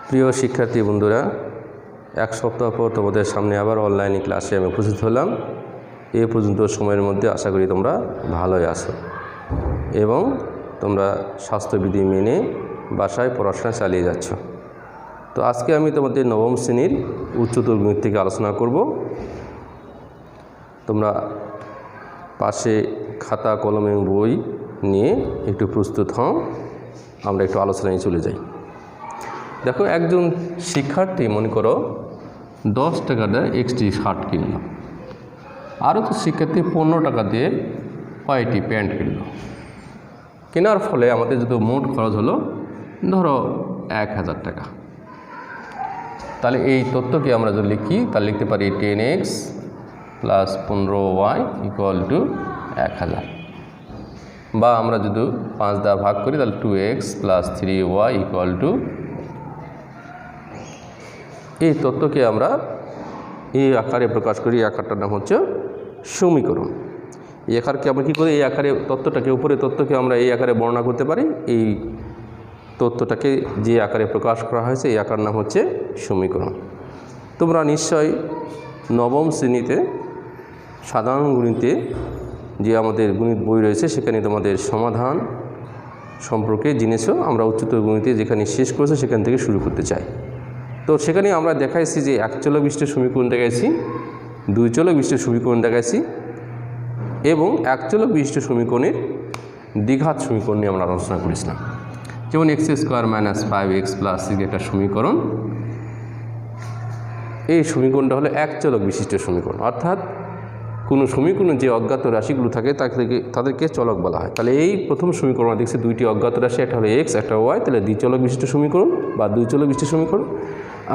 প্রিয় শিক্ষার্থী বন্ধুরা, এক সপ্তাহ পর তোমাদের সামনে আবার অনলাইনে ক্লাসে আমি উপস্থিত হলাম। এ পর্যন্ত সময়ের মধ্যে আশা করি তোমরা ভালোই আছো এবং তোমরা স্বাস্থ্যবিধি মেনে বাসায় পড়াশোনা চালিয়ে যাচ্ছ। তো আজকে আমি তোমাদের নবম শ্রেণীর উচ্চতর গণিত থেকে আলোচনা করব। তোমরা পাশে খাতা কলম এবং বই নিয়ে একটু প্রস্তুত হও, আমরা একটু আলোচনায় চলে যাই। দেখো, একজন শিক্ষার্থী মনে করো 10 টাকা দিয়ে এক্সটি শার্ট কিনল, আরও তো শিক্ষার্থী 15 টাকা দিয়ে কয়েকটি প্যান্ট কিনল। কেনার ফলে আমাদের যদি মোট খরচ হলো ধরো 1000 টাকা। তাহলে এই তথ্যকে আমরা যদি লিখি তাহলে লিখতে পারি 10x plus 15y equal to 1000, বা আমরা যদি 5 দ্বারা ভাগ করি তাহলে 2x plus 3y equal to. এই তথ্যকে আমরা এই আকারে প্রকাশ করি। এই আকারটার নাম হচ্ছে সমীকরণ। এই আকারকে আমরা কী করি, এই আকারে তথ্যটাকে, উপরে তথ্যকে আমরা এই আকারে বর্ণনা করতে পারি। এই তথ্যটাকে যে আকারে প্রকাশ করা হয়েছে এই আকার নাম হচ্ছে সমীকরণ। তোমরা নিশ্চয়ই নবম শ্রেণীতে সাধারণ গণিতে যে আমাদের গণিত বই রয়েছে সেখানে তোমাদের সমাধান সম্পর্কে জেনেছো। আমরা উচ্চতর গণিতে যেখানে শেষ করেছে সেখান থেকে শুরু করতে চাই। তো সেখানে আমরা দেখাইছি যে এক চলক বিশিষ্ট সমীকরণ দেখাইছি, 2 চলক বিশিষ্ট সমীকরণ দেখাইছি এবং এক চলক বিশিষ্ট সমীকরণের দ্বিঘাত সমীকরণ নিয়ে আমরা আলোচনা করেছিলাম। যেমন x² - 5x + 6 একটা সমীকরণ। এই সমীকরণটা হলো এক চলক বিশিষ্ট সমীকরণ, অর্থাৎ কোনো সমীকরণে যে অজ্ঞাত রাশিগুলো থাকে তাদেরকে চলক বলা হয়। তাহলে এই প্রথম সমীকরণ দেখছি 2টি অজ্ঞাত রাশি, একটা হলো x, একটা y, তাহলে দ্বিচলক বিশিষ্ট সমীকরণ বা 2 চলক বিশিষ্ট সমীকরণ।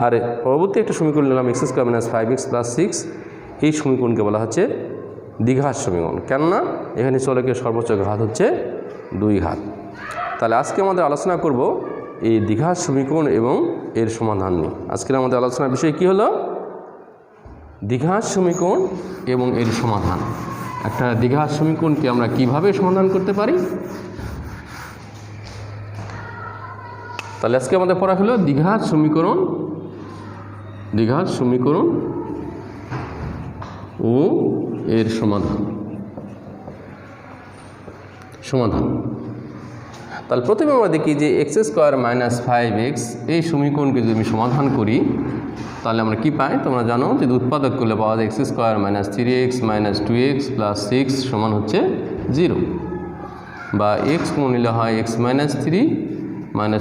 আর পরবর্তী একটা সমীকরণ নিলাম x² - 5x + 6। এই সমীকরণকে বলা হচ্ছে দ্বিঘাত সমীকরণ, কেননা এখানে চলকের সর্বোচ্চ ঘাত হচ্ছে 2 ঘাত। তাহলে আজকে আমাদের আলোচনা করব এই দ্বিঘাত সমীকরণ এবং এর সমাধান নিয়ে। আজকের আমাদের আলোচনার বিষয় কি হলো? দ্বিঘাত সমীকরণ এবং এর সমাধান। একটা দ্বিঘাত সমীকরণকে আমরা কিভাবে সমাধান করতে পারি। তাহলে আজকে আমাদের পড়া হলো দ্বিঘাত সমীকরণ ও এর সমাধান। তাহলে প্রথমে আমরা দেখি যে x² - 5x এই সমীকরণকে যদি আমি সমাধান করি তাহলে আমরা কি পাই? তোমরা জানো যে উৎপাদক করলে পাওয়া যায় x² - 3x - 2x + 6 সমান হচ্ছে 0, বা x কমন নিলে হয় x - 3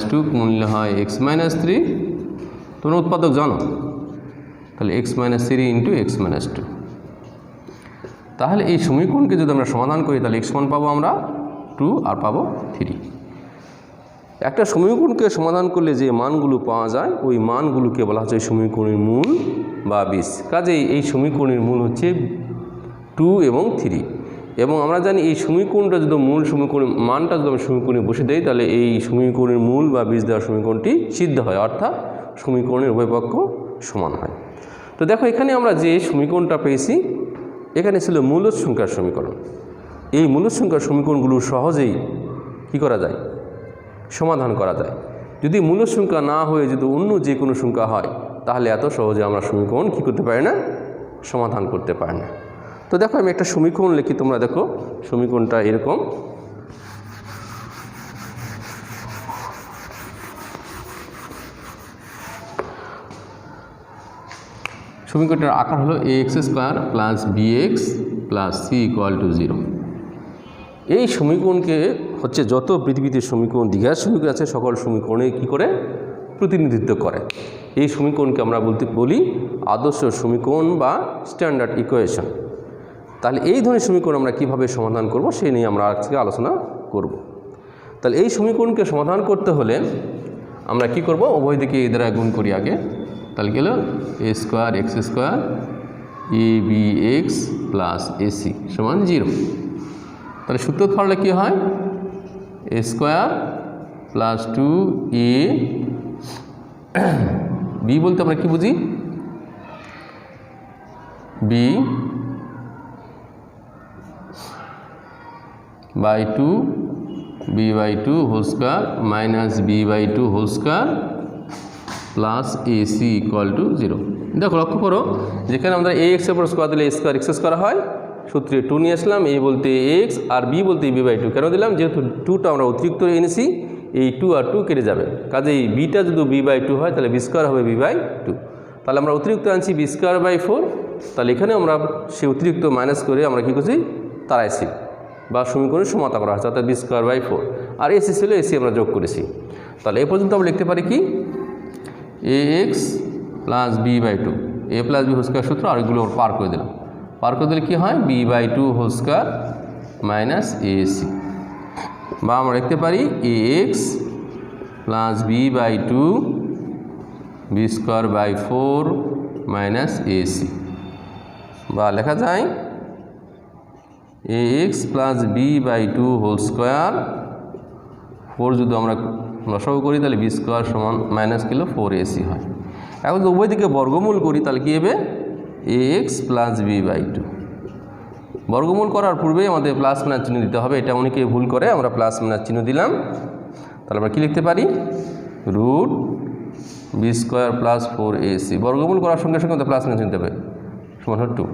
- 2 কমন নিলে হয় x - 3। তোমরা উৎপাদক জানো, তাহলে x - 3 × x - 2। তাহলে এই সমীকরণকে যদি আমরা সমাধান করি তাহলে x মান পাবো আমরা 2 আর পাবো 3। একটা সমীকরণকে সমাধান করলে যে মানগুলো পাওয়া যায় ওই মানগুলোকে বলা হচ্ছে সমীকরণের মূল বা বীজ। কাজেই এই সমীকরণের মূল হচ্ছে 2 এবং 3। এবং আমরা জানি এই সমীকরণটা যদি মূল সমীকরণ মানটা যদি আমরা সমীকরণে বসে দেই তাহলে এই সমীকরণের মূল বা বীজ দেওয়া সমীকরণটি সিদ্ধ হয়, অর্থাৎ সমীকরণের উভয় পক্ষ সমান হয়। তো দেখো, এখানে আমরা যে সমীকরণটা পেয়েছি এখানে ছিল মূলদ সংখ্যার সমীকরণ। এই মূলদ সংখ্যার সমীকরণগুলো সহজেই কী করা যায়? সমাধান করা যায়। যদি মূলদ সংখ্যা না হয়ে যদি অন্য যে কোনো সংখ্যা হয় তাহলে এত সহজে আমরা সমীকরণ কী করতে পারি না? সমাধান করতে পারি না। তো দেখো, আমি একটা সমীকরণ লিখি। তোমরা দেখো সমীকরণটা এরকম। সমীকরণটার আকার হলো ax² + bx + c = 0। এই সমীকরণকে হচ্ছে যত পৃথিবীতে সমীকরণ দ্বিঘাত সমীকরণ আছে সকল সমীকরণে কী করে প্রতিনিধিত্ব করে। এই সমীকরণকে আমরা বলি আদর্শ সমীকরণ বা স্ট্যান্ডার্ড ইকুয়েশন। তাহলে এই ধরনের সমীকরণ আমরা কিভাবে সমাধান করব সেই নিয়ে আমরা আজকে আলোচনা করব। তাহলে এই সমীকরণকে সমাধান করতে হলে আমরা কি করব? উভয় দিকে এ দ্বারা গুণ করি আগে। তাহলে গেল a² x² abx + ac সমান 0। তাহলে সূত্র ধরলে কী হয়? a² + 2a b বলতে আমরা কি বুঝি? b by 2 b by 2 whole square minus b by 2 whole square plus AC equal to 0। দেখো লক্ষ্য করো, যেখানে আমরা এ এক্সের উপর স্কোয়ার দিলে এ স্কোয়ার এক্স করা হয়, সূত্রে 2 নিয়ে আসলাম, এ বলতে এক্স আর বি বলতে বি/2 কেন দিলাম, যেহেতু 2টা আমরা অতিরিক্ত এনেছি, এই 2 আর 2 কেটে যাবে, কাজেই বিটা যদি বি/2 হয় তাহলে বি স্কোয়ার হবে বি/2। তাহলে আমরা অতিরিক্ত আনছি বি²/4, তাহলে এখানে আমরা সেই অতিরিক্ত মাইনাস করে আমরা কী করছি, তাড়াইছি বা সমীকরণের সমতা করা হচ্ছে, অর্থাৎ বি²/4, আর এসি ছিল এসি আমরা যোগ করেছি। তাহলে এ পর্যন্ত আমরা লিখতে পারি কি, এ এক্স প্লাস বি/2, এ প্লাস বি হোল স্কোয়ার সূত্র, আর এগুলো পার করে দিলাম, পার করে দিলে কী হয়, বি/2 হোল স্কোয়ার মাইনাস এসি, বা আমরা লিখতে পারি এ এক্স প্লাস বি/2 বি²/4 মাইনাস এসি, বা লেখা যায় এ এক্স প্লাস বি/2 হোল স্কোয়ার, 4 যদি আমরা লসাগু করি তাহলে বি স্কোয়ার সমান মাইনাস কিলো 4ac হয়। এখন যদি উভয় দিকে বর্গমূল করি তাহলে কী হবে, এ এক্স প্লাস বি/2। বর্গমূল করার পূর্বেই আমাদের প্লাস মাইনাস চিহ্ন দিতে হবে, এটা অনেকে ভুল করে, আমরা প্লাস মাইনাস চিহ্ন দিলাম। তাহলে আমরা কী লিখতে পারি, রুট বি² প্লাস 4ac, বর্গমূল করার সঙ্গে সঙ্গে আমাদের প্লাস মাইনাস নিতে হবে, সমান 2।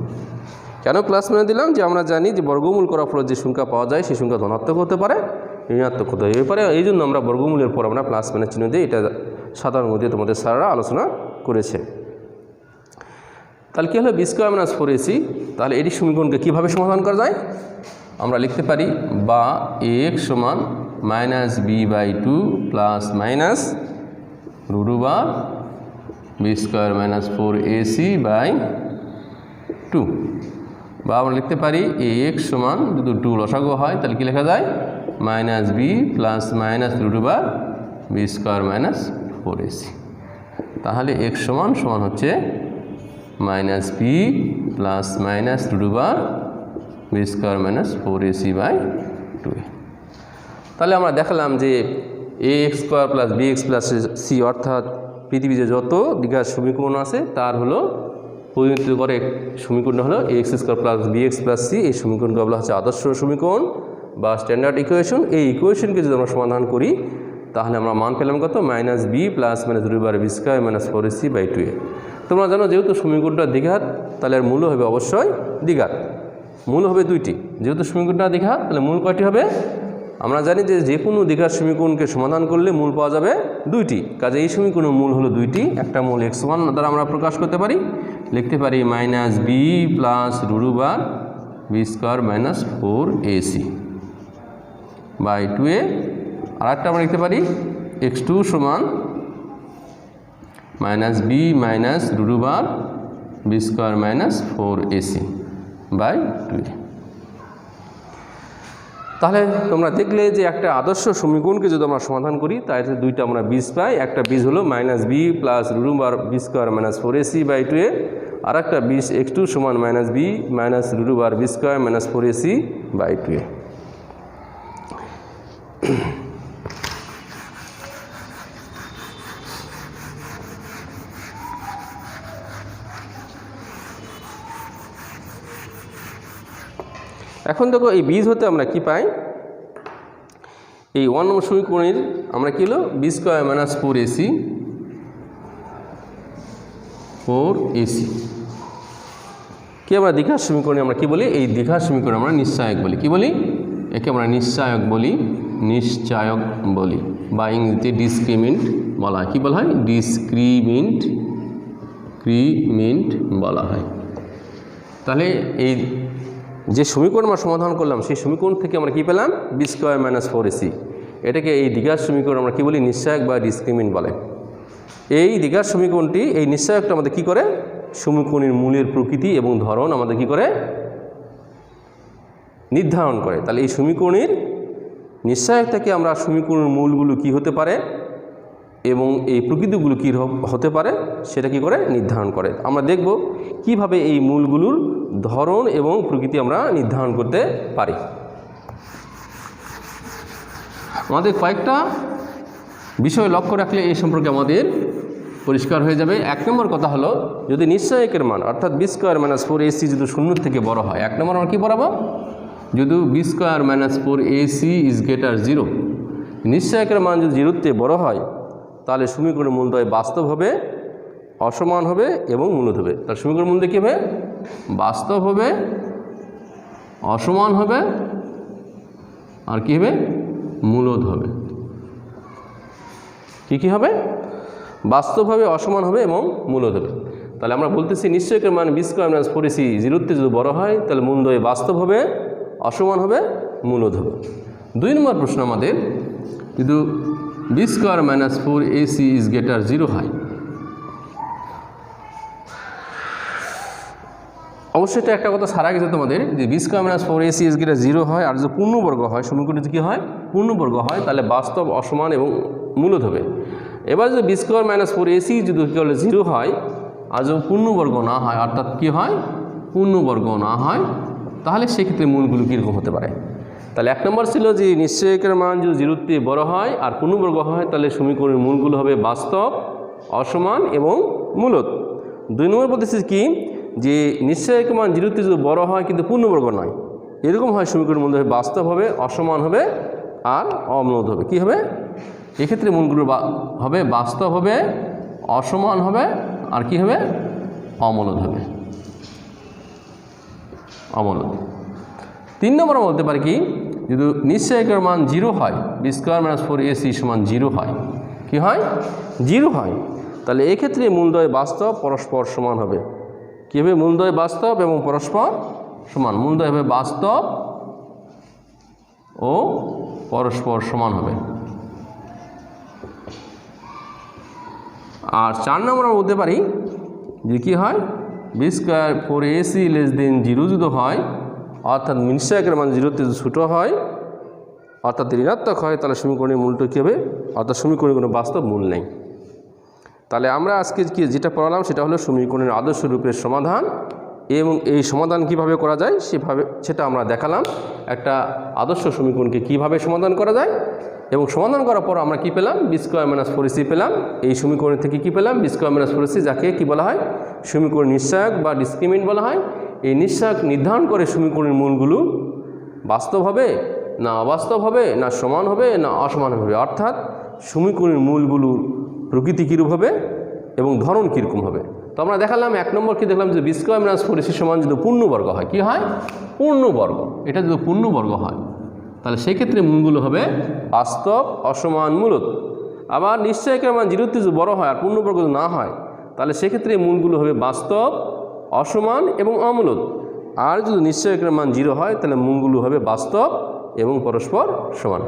কেন প্লাস মাইনাস দিলাম, যে আমরা জানি যে বর্গমূল করার ফলে যে সংখ্যা পাওয়া যায় সেই সংখ্যা ধনাত্মক হতে পারে, ঋণাত্মক হতে পারে, এই জন্য আমরা বর্গমূলের পর আমরা প্লাস মাইনাস চিহ্ন দিই। এটা সাধারণ গতিতে তোমাদের স্যাররা আলোচনা করেছে। তাহলে কী হলো, বি² মাইনাস 4ac। তাহলে এটি সমীকরণকে কীভাবে সমাধান করা যায়, আমরা লিখতে পারি বা এ এক্স সমান minus b plus minus √/() b minus 4ac/2, বা আমরা লিখতে পারি এ এক্স সমান যদি 2 লসাগু হয় তাহলে কী লেখা যায়, minus b plus minus √/() b minus 4ac। তাহলে এক্স সমান হচ্ছে minus b plus minus √/() b minus 4ac/2। তাহলে আমরা দেখালাম যে a x square plus b x plus c, অর্থাৎ পৃথিবীতে যত দ্বিঘাত সমীকরণ আছে তার হলো পরিণত করে সমীকরণ হলো a x square plus b x plus c. এই সমীকরণকে বলা হচ্ছে আদর্শ সমীকরণ বা স্ট্যান্ডার্ড ইকুয়েশন। এই ইকুয়েশনকে যদি আমরা সমাধান করি তাহলে আমরা মান পেলাম কত, minus b plus minus √/() b minus 4ac/2। তোমরা জানো যেহেতু সমীকরণটা দ্বিঘাত তাহলে এর মূল হবে অবশ্যই দ্বিঘাত, মূল হবে 2টি। যেহেতু সমীকরণটা দ্বিঘাত তাহলে মূল কয়টি হবে, আমরা জানি যে কোনো দ্বিঘাত সমীকরণকে সমাধান করলে মূল পাওয়া যাবে 2টি, কাজে এই সমীকরণের মূল হলো 2টি। একটা মূল x1 দ্বারা আমরা প্রকাশ করতে পারি, লিখতে পারি minus b plus √/() b minus 4ac/2a। আর একটা আমরা লিখতে পারি x2 সমান minus b minus √/() b minus 4ac/2a। তাহলে তোমরা দেখলে যে একটা আদর্শ সমীকরণকে যদি আমরা সমাধান করি তাহলে 2টা আমরা বীজ পাই। একটা বীজ হলো minus b plus √/() b minus 4ac/2a, আর একটা বীজ x2 সমান minus b minus √/() b minus 4ac/2a। এখন দেখো এই বীজ হতে আমরা কি পাই, এই 1 নম্বর সমীকরণের আমরা কি হলো বি² মাইনাস 4ac কি আমরা দ্বিঘাত সমীকরণে আমরা কি বলি, এই দ্বিঘাত সমীকরণ আমরা নিশ্চায়ক বলি। কি বলি, একে আমরা নিশ্চায়ক বলি, নিশ্চায়ক বলি, বা ইংরেজিতে ডিসক্রিমিনেন্ট বলা হয়। কী বলা হয়, ডিসক্রিমিনেন্ট বলা হয়। তাহলে এই যে সমীকরণ আমরা সমাধান করলাম সেই সমীকরণ থেকে আমরা কি পেলাম, বি² মাইনাস 4ac। এটাকে এই দ্বিঘাত সমীকরণ আমরা কি বলি, নিশ্চায়ক বা ডিসক্রিমিনেন্ট বলে। এই দ্বিঘাত সমীকরণটি, এই নিশ্চায়কটা আমাদের কি করে, সমীকরণের মূলের প্রকৃতি এবং ধরন আমাদের কি করে নির্ধারণ করে। তাহলে এই সমীকরণের নিশ্চায়ক থেকে আমরা সমীকরণের মূলগুলো কি হতে পারে এবং এই প্রকৃতিগুলো কী হতে পারে সেটা কি করে নির্ধারণ করে। আমরা দেখব কিভাবে এই মূলগুলোর ধরন এবং প্রকৃতি আমরা নির্ধারণ করতে পারি। আমাদের কয়েকটা বিষয় লক্ষ্য রাখলে এই সম্পর্কে আমাদের পরিষ্কার হয়ে যাবে। 1 নম্বর কথা হলো, যদি নিশ্চায়কের মান অর্থাৎ বি² মাইনাস 4ac যদি 0 থেকে বড় হয়, 1 নম্বর আমরা কী পড়াবো, যদি বি² মাইনাস 4ac ইজ গ্রেটার 0, নিশ্চায়কের মান যদি 0 থেকে বড় হয় তাহলে সমীকরণের মূলদ্বয় বাস্তব হবে, অসমান হবে এবং মূলদ হবে। তাহলে সমীকরণ মূলদ্বয় কী হবে? বাস্তব হবে, অসমান হবে আর কী হবে? মূলদ হবে। কী হবে? বাস্তব হবে, অসমান হবে এবং মূলদ হবে। তাহলে আমরা বলতেছি নিশ্চয়কের মান বি স্কোয়ার মাইনাস 4ac 0 যদি বড় হয় তাহলে মূলদ্বয় বাস্তব হবে, অসমান হবে, মূলদ হবে। 2 নম্বর প্রশ্ন আমাদের, কিন্তু B square minus 4ac is greater 0 হয়। অবশ্যই এটা একটা কথা সারা গেছে তোমাদের যে B square minus 4ac is greater 0 হয়, আর যদি পূর্ণবর্গ হয়, সমীকরণ যদি কী হয়? পূর্ণবর্গ হয়, তাহলে বাস্তব, অসমান এবং মূলদ হবে। এবার যদি বি স্কোয়ার মাইনাস 4ac যদি কী হলে 0 হয় আর যদি পূর্ণবর্গ না হয়, অর্থাৎ কী হয়? পূর্ণবর্গ না হয়, তাহলে সেক্ষেত্রে মূলগুলো কীরকম হতে পারে? তাহলে 1 নম্বর ছিল যে নিশ্চয়কের মান যদি 0 থেকে বড় হয় আর পূর্ণবর্গ হয় তাহলে সমীকরণের মূলগুলো হবে বাস্তব, অসমান এবং মূলদ। 2 নম্বর বলতেছি কি যে নিশ্চয়কের মান 0 থেকে যদি বড় হয় কিন্তু পূর্ণবর্গ নয়, এরকম হয় সমীকরণের মূল হবে বাস্তব হবে, অসমান হবে আর অমূলদ হবে। কী হবে? এক্ষেত্রে মূলগুলো হবে বাস্তব হবে, অসমান হবে আর কি হবে? অমূলদ হবে, অমূলদ। 3 নম্বর বলতে পারি কি যদি নিশ্চয়কের মান 0 হয়, বি স্কোয়ার মাইনাস 4ac সমান 0 হয়, কি হয়? 0 হয়, তাহলে এক্ষেত্রে মূলদ্বয় বাস্তব, পরস্পর সমান হবে। কী হবে? মূলদ্বয় বাস্তব এবং পরস্পর সমান। মূলদ্বয় হবে বাস্তব ও পরস্পর সমান হবে। আর 4 নম্বর বলতে পারি যে কী হয়? B square 4ac less than 0 যদি হয়, অর্থাৎ নিশ্চয়কের মান 0 থেকে ছোটো হয়, অর্থাৎ ঋণাত্মক হয়, তাহলে সমীকরণের মূলটা কী হবে? অর্থাৎ সমীকরণের কোনো বাস্তব মূল নেই। তাহলে আমরা আজকে কি যেটা পড়ালাম সেটা হলো সমীকরণের আদর্শ রূপের সমাধান, এবং এই সমাধান কিভাবে করা যায় সেটা আমরা দেখালাম। একটা আদর্শ সমীকরণকে কিভাবে সমাধান করা যায়, এবং সমাধান করার পর আমরা কি পেলাম? বি স্কোয়ার মাইনাস 4ac পেলাম। এই সমীকরণ থেকে কি পেলাম? বি স্কোয়ার মাইনাস 4ac, যাকে কি বলা হয়? সমীকরণ নিশ্চয়ক বা ডিসক্রিমিনেন্ট বলা হয়। এই নিশ্চয়ক নির্ধারণ করে সমীকরণের মূলগুলো বাস্তব হবে না অবাস্তব হবে, না সমান হবে না অসমান হবে, অর্থাৎ সমীকরণের মূলগুলোর প্রকৃতি কীরূপ হবে এবং ধরন কীরকম হবে। তো আমরা দেখালাম 1 নম্বর কি দেখলাম যে বি স্কোয়ার মাইনাস 4ac সমান যদি পূর্ণবর্গ হয়, কি হয়? পূর্ণবর্গ। এটা যদি পূর্ণবর্গ হয় তাহলে সেক্ষেত্রে মূলগুলো হবে বাস্তব, অসমান, মূলদ। আবার নিশ্চয়কের মান 0 থেকে যদি বড় হয় আর পূর্ণবর্গ না হয় তাহলে সেক্ষেত্রে মূলগুলো হবে বাস্তব, অসমান এবং অমূলদ। আর যদি নিশ্চয়কের মান 0 হয় তাহলে মূলগুলো হবে বাস্তব এবং পরস্পর সমান।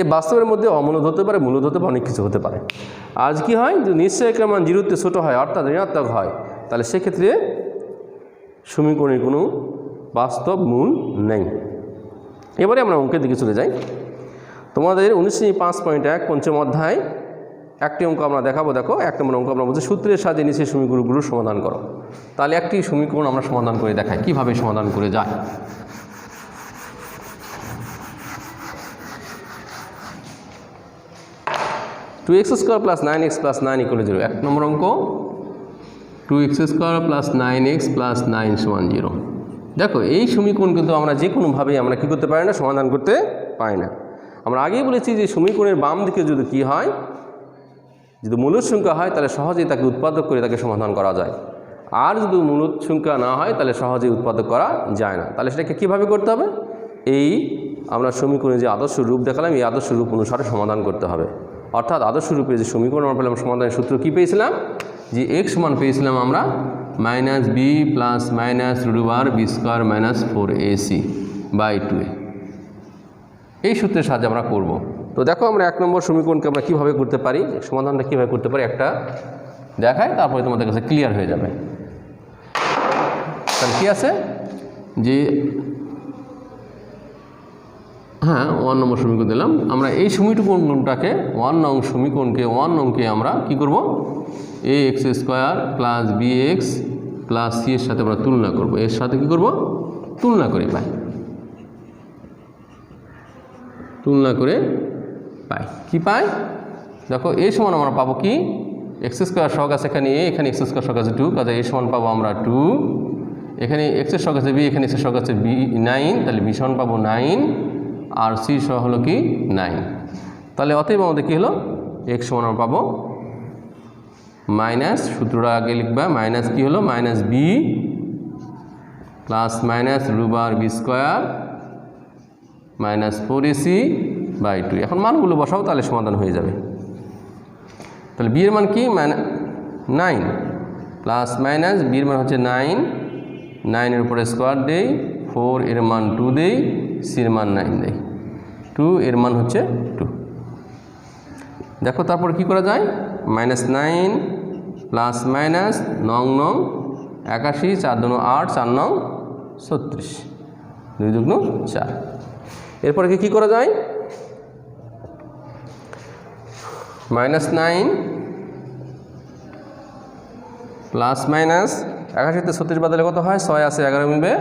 এই বাস্তবের মধ্যে অমূলদ হতে পারে, মূলদ হতে পারে, অনেক কিছু হতে পারে। আজ কি হয়? যদি নিশ্চয়কের মান 0 থেকে ছোটো হয়, অর্থাৎ ঋণাত্মক হয়, তাহলে সেক্ষেত্রে সমীকরণের কোনো বাস্তব মূল নেই। এবারে আমরা অঙ্কের দিকে চলে যাই। তোমাদের 19.5.1 পঞ্চম অধ্যায় একটি অঙ্ক আমরা দেখাবো। দেখো, 1 নম্বর অঙ্ক আমরা বলছি সূত্রের সাহায্যে নিচের সমীকরণগুলো সমাধান করো। তাহলে একটি সমীকরণ আমরা সমাধান করে দেখাই কিভাবে সমাধান করে যায়। Two X square plus 9x plus 9 = 0। 1 number অঙ্ক 2x square plus 9x plus 9 সমান 0। দেখো, এই সমীকরণ কিন্তু আমরা যে কোনোভাবেই আমরা কী করতে পারি না? সমাধান করতে পারি না। আমরা আগেই বলেছি যে সমীকরণের বাম দিকে যদি কী হয়, যদি মূলদ সংখ্যা হয় তাহলে সহজেই তাকে উৎপাদক করে তাকে সমাধান করা যায়, আর যদি মূলদ সংখ্যা না হয় তাহলে সহজেই উৎপাদক করা যায় না। তাহলে সেটাকে কীভাবে করতে হবে? এই আমরা সমীকরণের যে আদর্শ রূপ দেখালাম, এই আদর্শ রূপ অনুসারে সমাধান করতে হবে। অর্থাৎ আদর্শ রূপে যে সমীকরণ আমরা পেলাম, সমাধানের সূত্র কী পেয়েছিলাম? যে x সমান পেয়েছিলাম আমরা -b plus minus √b square minus 4ac/2a। এই সূত্রের সাহায্যে আমরা করব। তো দেখো, আমরা 1 নম্বর সমীকরণকে আমরা কীভাবে করতে পারি, সমাধানটা কীভাবে করতে পারি একটা দেখাই, তারপরে তোমাদের কাছে ক্লিয়ার হয়ে যাবে। তাহলে কী আছে যে হ্যাঁ 1 নম্বর সমীকরণ দিলাম। আমরা এই সমীকরণটাকে 1 নং সমীকরণকে 1 নংকে আমরা কী করব? ax square plus bx plus c এর সাথে আমরা তুলনা করব। এর সাথে কী করব? তুলনা করে পাই, তুলনা করে পাই। কি পাই? দেখো, a সমান আমরা পাবো কি? x স্কোয়ার সহগ আছে এখানে a, এখানে x স্কোয়ার সহগ আছে 2, কাজে a সমান পাবো আমরা 2। এখানে x এর সহগ আছে b, এখানে x এর সহগ আছে b 9, তাহলে b সমান পাবো 9, আর c সহ হলো কি 9। তাহলে অতএব আমাদের কী হলো? x সমান আমরা পাবো মাইনাস সূত্রটা আগে লিখবা, মাইনাস কি হলো মাইনাস বি প্লাস মাইনাস রুবার বি স্কোয়ার মাইনাস 4ac/2। এখন মানগুলো বসাও, তাহলে সমাধান হয়ে যাবে। তাহলে বি এর মান কি 9 প্লাস মাইনাস বি এর মান হচ্ছে 9, 9 এর উপরে স্কোয়ার দেই, 4 এর মান 2 দেই, সি এর মান 9 দেই, 2 এর মান হচ্ছে 2। দেখো তারপর কি করা যায়, -9 প্লাস মাইনাস 9 9 81, 4 2 8, 4 9 36, 2 2 4। এরপরে কি করা যায়, -9 প্লাস মাইনাস 81 তে 36 বাদলে কত হয়, 6 আছে 11 মিলবে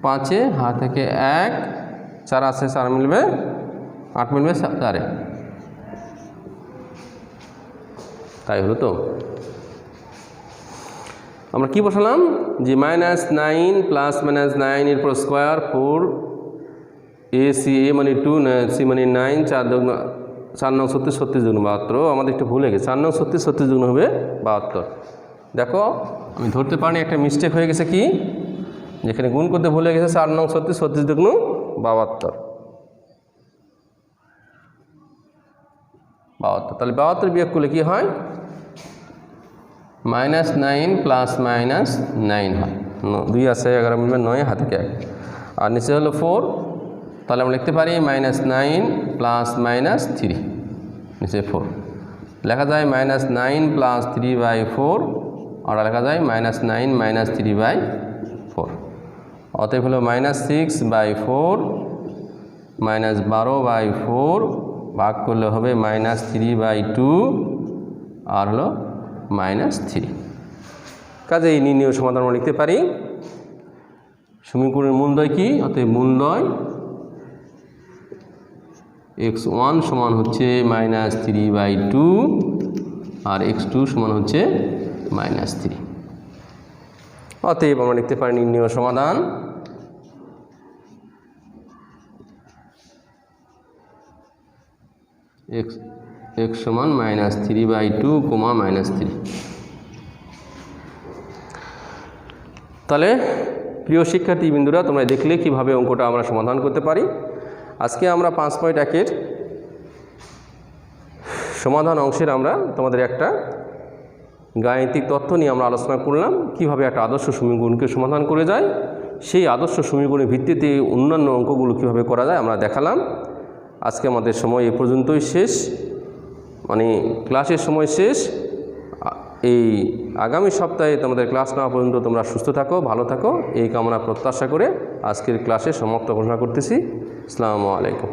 5, হাত থেকে 1, 4 আছে 4 মিলবে 8 মিলবে 4। তাই হলো। তো আমরা কি বসালাম যে -9 প্লাস মাইনাস 9 এর পর স্কোয়ার 4 ac a মানে 2 c মানে 9, 4 9 36 36 দুগুণ 72। আমাদের একটু ভুলে গেছে, 4 9 36 36 দুগুণ হবে 72। দেখো আমি ধরতে পারিনি, একটা মিস্টেক হয়ে গেছে, কি যেখানে গুণ করতে ভুলে গেছে, 4 9 36 36 দুগুণ 72। তাহলে 72 বিয়োগ করলে কি হয়, -9 প্লাস মাইনাস 9 হয়, 2 আছে 11 মিলবে 9, হাতে 1, আর নিচে হলো 4। তাহলে আমরা লিখতে পারি -9 প্লাস মাইনাস 3, নিচে 4 লেখা যায়, -9 প্লাস 3/4, আর লেখা যায় -9 মাইনাস 3/4। অতএব হলো -6/4 -12/4 ভাগ করলে হবে -3/2 আর হলো -3। কাজে এই নির্ণয় সমাধান আমরা লিখতে পারি, সমীকরণের মূলদ্বয় কি, অতএব মূলদ্বয় x1 সমান হচ্ছে -3/2 আর x2 সমান হচ্ছে -3। অতএব আমরা লিখতে পারি নির্ণয় সমাধান x সমান -3/2, -3। তাহলে প্রিয় শিক্ষার্থী বিন্দুরা, তোমরা দেখলে কিভাবে অঙ্কটা আমরা সমাধান করতে পারি। আজকে আমরা 5.1 সমাধান অংশের আমরা তোমাদের একটা গাণিতিক তথ্য নিয়ে আমরা আলোচনা করলাম, কিভাবে একটা আদর্শ সমীকরণকে সমাধান করে যায়। সেই আদর্শ সমীকরণের ভিত্তিতে অন্যান্য অঙ্কগুলো কিভাবে করা যায় আমরা দেখালাম। আজকে আমাদের সময় এ পর্যন্তই শেষ, মানে ক্লাসের সময় শেষ। এই আগামী সপ্তাহে তোমাদের ক্লাস নেওয়া পর্যন্ত তোমরা সুস্থ থাকো, ভালো থাকো, এই কামনা প্রত্যাশা করে আজকের ক্লাসে সমাপ্ত ঘোষণা করতেছি। আসসালামু আলাইকুম।